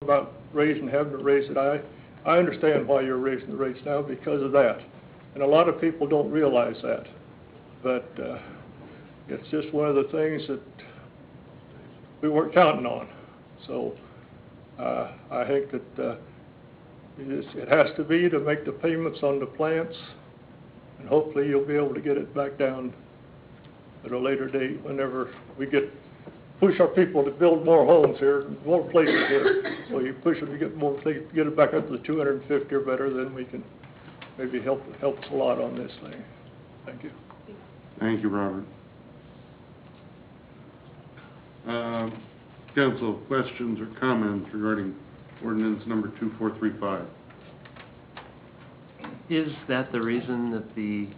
about raising, having to raise it. I understand why you're raising the rates now because of that. And a lot of people don't realize that. But it's just one of the things that we weren't counting on. So I think that it has to be to make the payments on the plants, and hopefully you'll be able to get it back down at a later date whenever we push our people to build more homes here, more places here. So you push them to get more, get it back up to the 250 or better, then we can maybe help us a lot on this thing. Thank you. Thank you, Robert. Council, questions or comments regarding ordinance number 2435? Is that the reason that the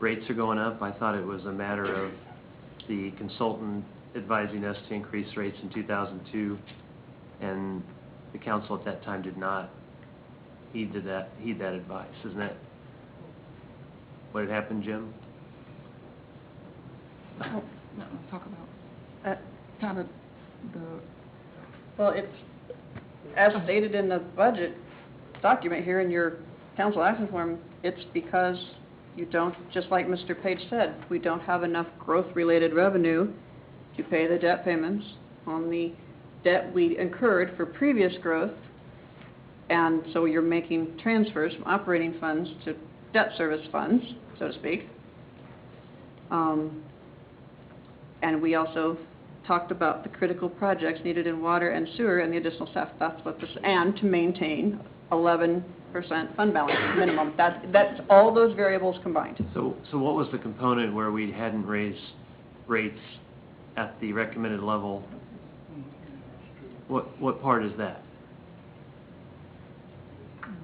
rates are going up? I thought it was a matter of the consultant advising us to increase rates in 2002, and the council at that time did not heed that advice. Isn't that what had happened, Jim? Oh, no, talk about kind of the. Well, it's as stated in the budget document here in your council action form. It's because you don't, just like Mr. Page said, we don't have enough growth-related revenue to pay the debt payments on the debt we incurred for previous growth, and so you're making transfers from operating funds to debt service funds, so to speak. And we also talked about the critical projects needed in water and sewer and the additional staff. That's what this, and to maintain 11% fund balance minimum. That's all those variables combined. So what was the component where we hadn't raised rates at the recommended level? What part is that?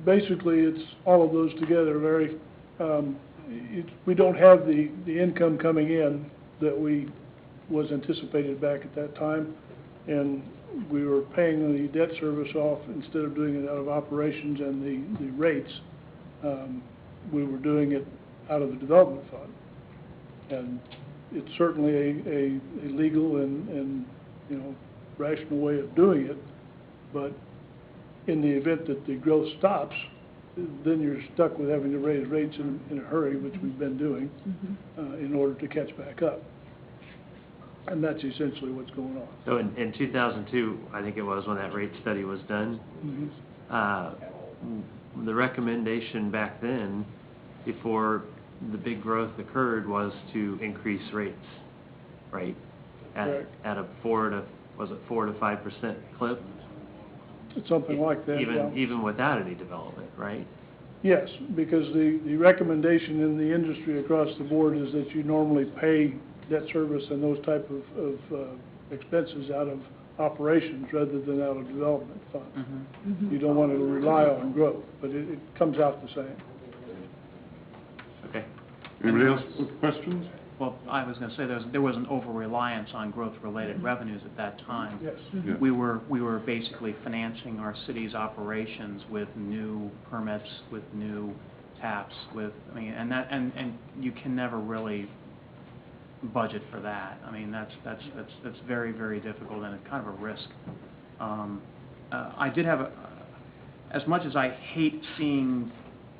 Basically, it's all of those together, Larry. We don't have the income coming in that was anticipated back at that time, and we were paying the debt service off instead of doing it out of operations and the rates. We were doing it out of the development fund, and it's certainly a legal and rational way of doing it. But in the event that the growth stops, then you're stuck with having to raise rates in a hurry, which we've been doing, in order to catch back up. And that's essentially what's going on. So in 2002, I think it was when that rate study was done, the recommendation back then, before the big growth occurred, was to increase rates, right? At a 4 to 5% clip. It's something like that. Even without any development, right? Yes, because the recommendation in the industry across the board is that you normally pay debt service and those type of expenses out of operations rather than out of development funds. You don't want to rely on growth, but it comes out the same. Okay. Anybody else with questions? Well, I was going to say there was an over-reliance on growth-related revenues at that time. Yes. Yeah. We were basically financing our city's operations with new permits, with new taps, and you can never really budget for that. I mean, that's very, very difficult, and it's kind of a risk. I did have as much as I hate seeing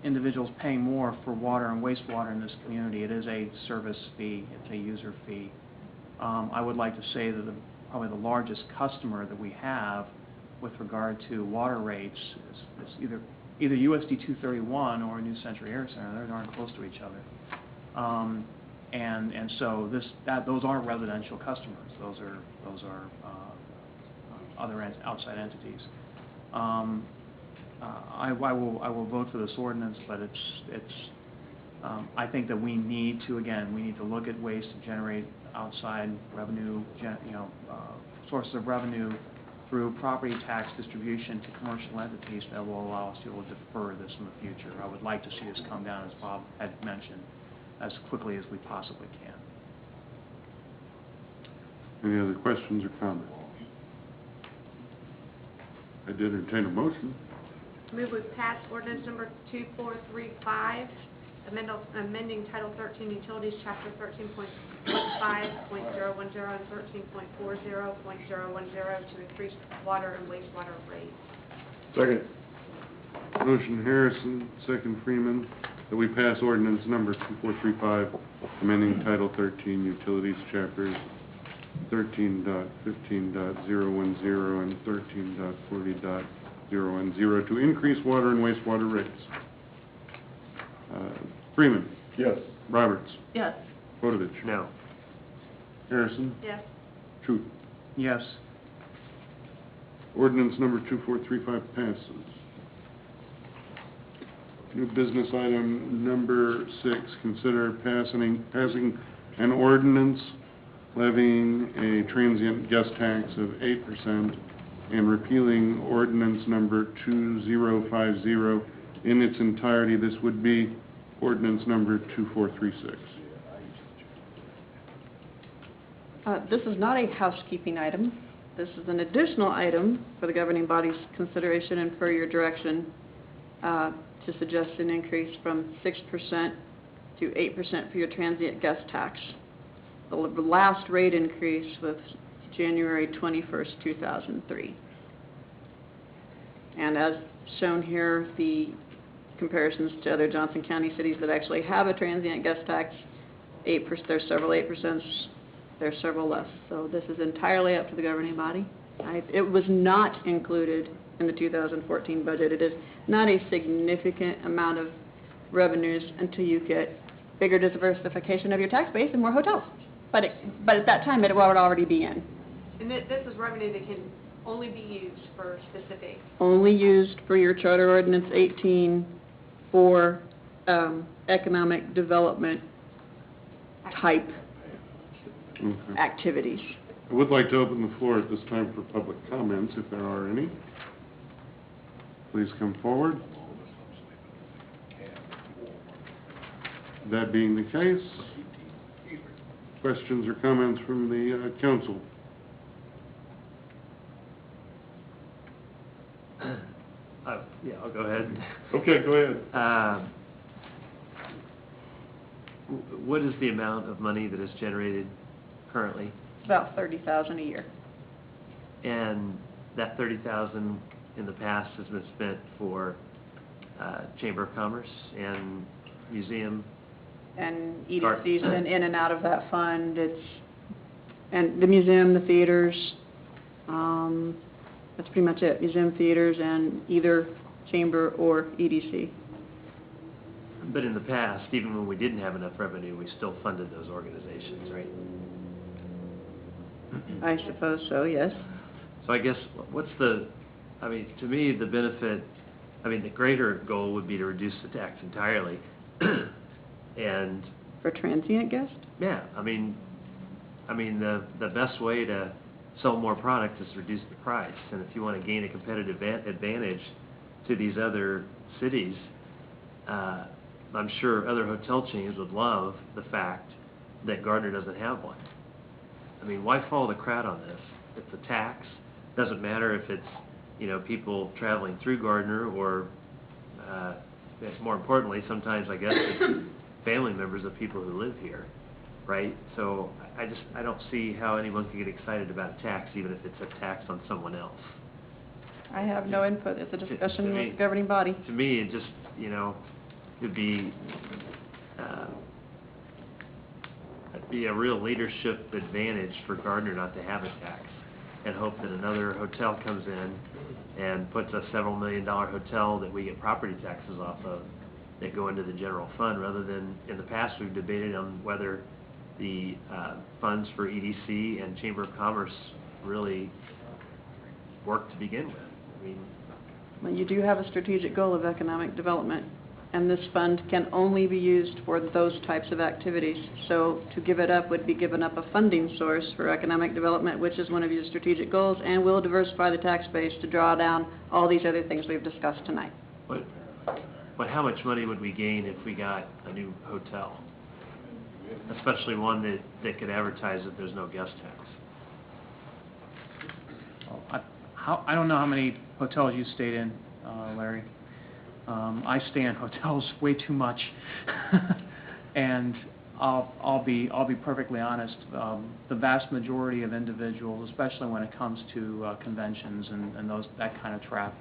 individuals paying more for water and wastewater in this community, it is a service fee, it's a user fee. I would like to say that probably the largest customer that we have with regard to water rates is either USD 231 or New Century Air Center. They're darn close to each other. And so those aren't residential customers. Those are other outside entities. I will vote for this ordinance, but I think that we need to look at ways to generate outside revenue, sources of revenue through property tax distribution to commercial entities that will allow us to defer this in the future. I would like to see this come down, as Bob had mentioned, as quickly as we possibly can. Any other questions or comments? I did entertain a motion. Move we pass ordinance number 2435, amending Title 13 Utilities, Chapter 13.5.010 and 13.40.010 to increase water and wastewater rates. Second. Motion Harrison, second Freeman, that we pass ordinance number 2435, amending Title 13 Utilities, Chapters 13.15.010 and 13.40.010 to increase water and wastewater rates. Freeman. Yes. Roberts. Yes. Podovich. No. Harrison. Yes. True. Yes. Ordinance number 2435 passes. New business item number 6, consider passing an ordinance levying a transient guest tax of 8% and repealing ordinance number 2050 in its entirety. This would be ordinance number 2436. This is not a housekeeping item. This is an additional item for the governing body's consideration and for your direction to suggest an increase from 6% to 8% for your transient guest tax. The last rate increase was January 21st, 2003. And as shown here, the comparisons to other Johnson County cities that actually have a transient guest tax, there's several 8%, there's several less. So this is entirely up to the governing body. It was not included in the 2014 budget. It is not a significant amount of revenues until you get bigger diversification of your tax base and more hotels. But at that time, it would already be in. And this is revenue that can only be used for specific. Only used for your Charter Ordinance 18 for economic development type Okay. activities. I would like to open the floor at this time for public comments, if there are any. Please come forward. That being the case, questions or comments from the council? Yeah, I'll go ahead. Okay, go ahead. What is the amount of money that is generated currently? About $30,000 a year. And that 30,000 in the past has been spent for Chamber of Commerce and museum. And Start. EDC's been in and out of that fund. And the museum, the theaters, that's pretty much it. Museum, theaters, and either Chamber or EDC. But in the past, even when we didn't have enough revenue, we still funded those organizations, right? I suppose so, yes. So I guess, to me, the benefit, the greater goal would be to reduce the tax entirely. And, For transient guests? yeah, the best way to sell more product is to reduce the price. And if you want to gain a competitive advantage to these other cities, I'm sure other hotel chains would love the fact that Gardner doesn't have one. Why follow the crowd on this? It's a tax. Doesn't matter if it's, people traveling through Gardner or, more importantly, sometimes I guess it's family members of people who live here, right? So I don't see how anyone can get excited about a tax, even if it's a tax on someone else. I have no input. It's a discussion To me- with the governing body. To me, it just, it'd be a real leadership advantage for Gardner not to have a tax, and hope that another hotel comes in and puts a several million-dollar hotel that we get property taxes off of that go into the general fund, rather than, in the past, we've debated on whether the funds for EDC and Chamber of Commerce really work to begin with. Well, you do have a strategic goal of economic development, and this fund can only be used for those types of activities. So to give it up would be giving up a funding source for economic development, which is one of your strategic goals, and will diversify the tax base to draw down all these other things we've discussed tonight. But how much money would we gain if we got a new hotel? Especially one that could advertise that there's no guest tax. I don't know how many hotels you stayed in, Larry. I stay in hotels way too much, and I'll be perfectly honest. The vast majority of individuals, especially when it comes to conventions and that kind of traffic,